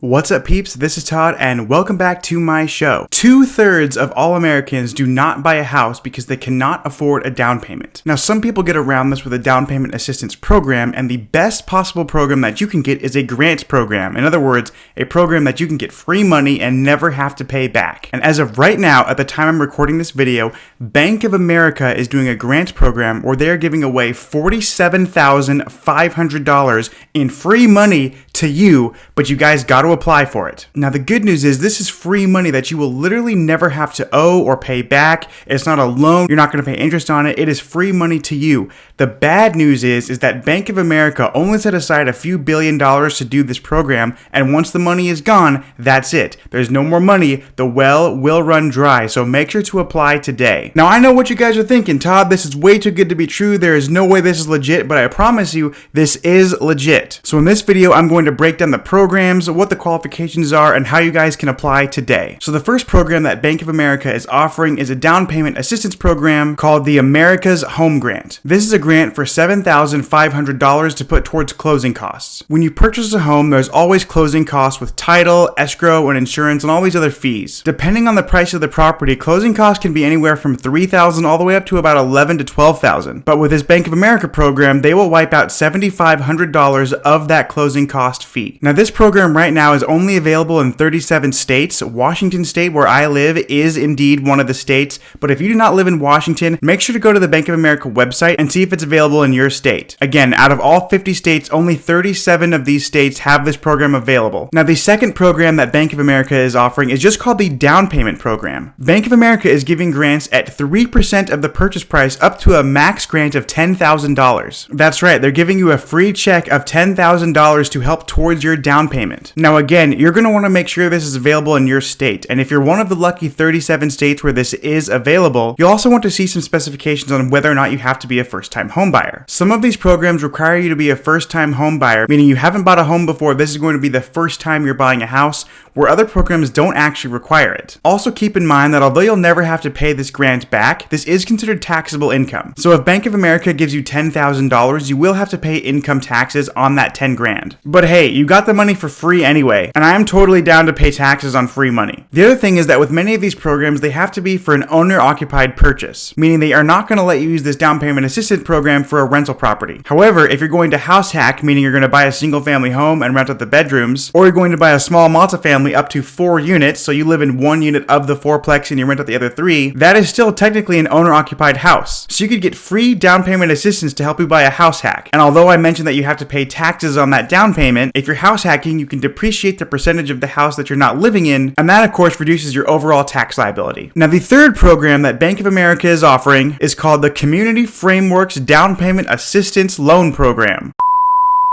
What's up, peeps? This is Todd, and welcome back to my show. 2/3 of all Americans do not buy a house because they cannot afford a down payment. Now, some people get around this with a down payment assistance program, and the best possible program that you can get is a grant program. In other words, a program that you can get free money and never have to pay back. And as of right now, at the time I'm recording this video, Bank of America is doing a grant program where they are giving away $47,500 in free money to you, but you guys gotta apply for it. Now, the good news is this is free money that you will literally never have to owe or pay back. It's not a loan. You're not going to pay interest on it. It is free money to you. The bad news is that Bank of America only set aside a few $billions to do this program, and once the money is gone, that's it. There's no more money. The well will run dry, so make sure to apply today. Now, I know what you guys are thinking. Todd, this is way too good to be true. There is no way this is legit, but I promise you, this is legit. So in this video, I'm going to break down the programs, what the qualifications are, and how you guys can apply today. So the first program that Bank of America is offering is a down payment assistance program called the America's Home Grant. This is a grant for $7,500 to put towards closing costs. When you purchase a home, there's always closing costs with title, escrow, and insurance, and all these other fees. Depending on the price of the property, closing costs can be anywhere from $3,000 all the way up to about $11,000 to $12,000. But with this Bank of America program, they will wipe out $7,500 of that closing cost fee. Now, this program right now is only available in 37 states. Washington State, where I live, is indeed one of the states, but if you do not live in Washington, make sure to go to the Bank of America website and see if it's available in your state. Again, out of all 50 states, only 37 of these states have this program available. Now, the second program that Bank of America is offering is just called the Down Payment Program. Bank of America is giving grants at 3% of the purchase price up to a max grant of $10,000. That's right, they're giving you a free check of $10,000 to help towards your down payment. Now, again, you're going to want to make sure this is available in your state, and if you're one of the lucky 37 states where this is available, you'll also want to see some specifications on whether or not you have to be a first-time home buyer. Some of these programs require you to be a first-time home buyer, meaning you haven't bought a home before. This is going to be the first time you're buying a house, where other programs don't actually require it. Also, keep in mind that although you'll never have to pay this grant back, this is considered taxable income. So if Bank of America gives you $10,000, you will have to pay income taxes on that 10 grand. But hey, you got the money for free anyway, and I'm totally down to pay taxes on free money. The other thing is that with many of these programs, they have to be for an owner-occupied purchase, meaning they are not going to let you use this down payment assistance program for a rental property. However, if you're going to house hack, meaning you're going to buy a single family home and rent out the bedrooms, or you're going to buy a small multifamily up to 4 units, so you live in one unit of the fourplex and you rent out the other 3, that is still technically an owner-occupied house. So you could get free down payment assistance to help you buy a house hack. And although I mentioned that you have to pay taxes on that down payment, if you're house hacking, you can depreciate the percentage of the house that you're not living in, and that of course reduces your overall tax liability. Now, the third program that Bank of America is offering is called the Community Frameworks Down Payment Assistance Loan Program.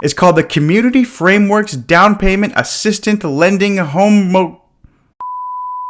It's called the Community Frameworks Down Payment Assistant Lending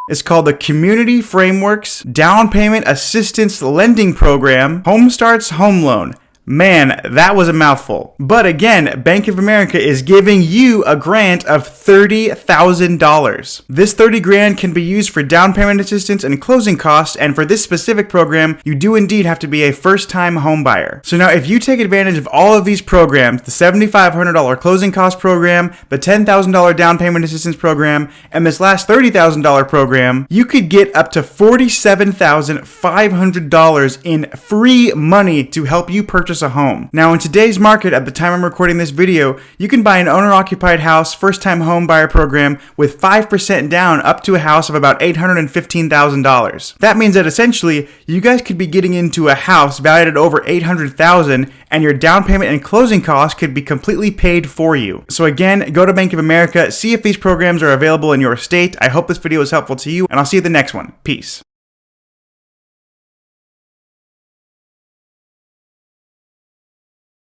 It's called the Community Frameworks Down Payment Assistance Lending Program Home Starts Home Loan. Man, that was a mouthful. But again, Bank of America is giving you a grant of $30,000. This 30 grand can be used for down payment assistance and closing costs, and for this specific program, you do indeed have to be a first-time home buyer. So now, if you take advantage of all of these programs, the $7,500 closing cost program, the $10,000 down payment assistance program, and this last $30,000 program, you could get up to $47,500 in free money to help you purchase a home. Now, in today's market, at the time I'm recording this video, you can buy an owner-occupied house first-time home buyer program with 5% down up to a house of about $815,000. That means that essentially, you guys could be getting into a house valued at over $800,000, and your down payment and closing costs could be completely paid for you. So again, go to Bank of America, see if these programs are available in your state. I hope this video was helpful to you, and I'll see you at the next one. Peace.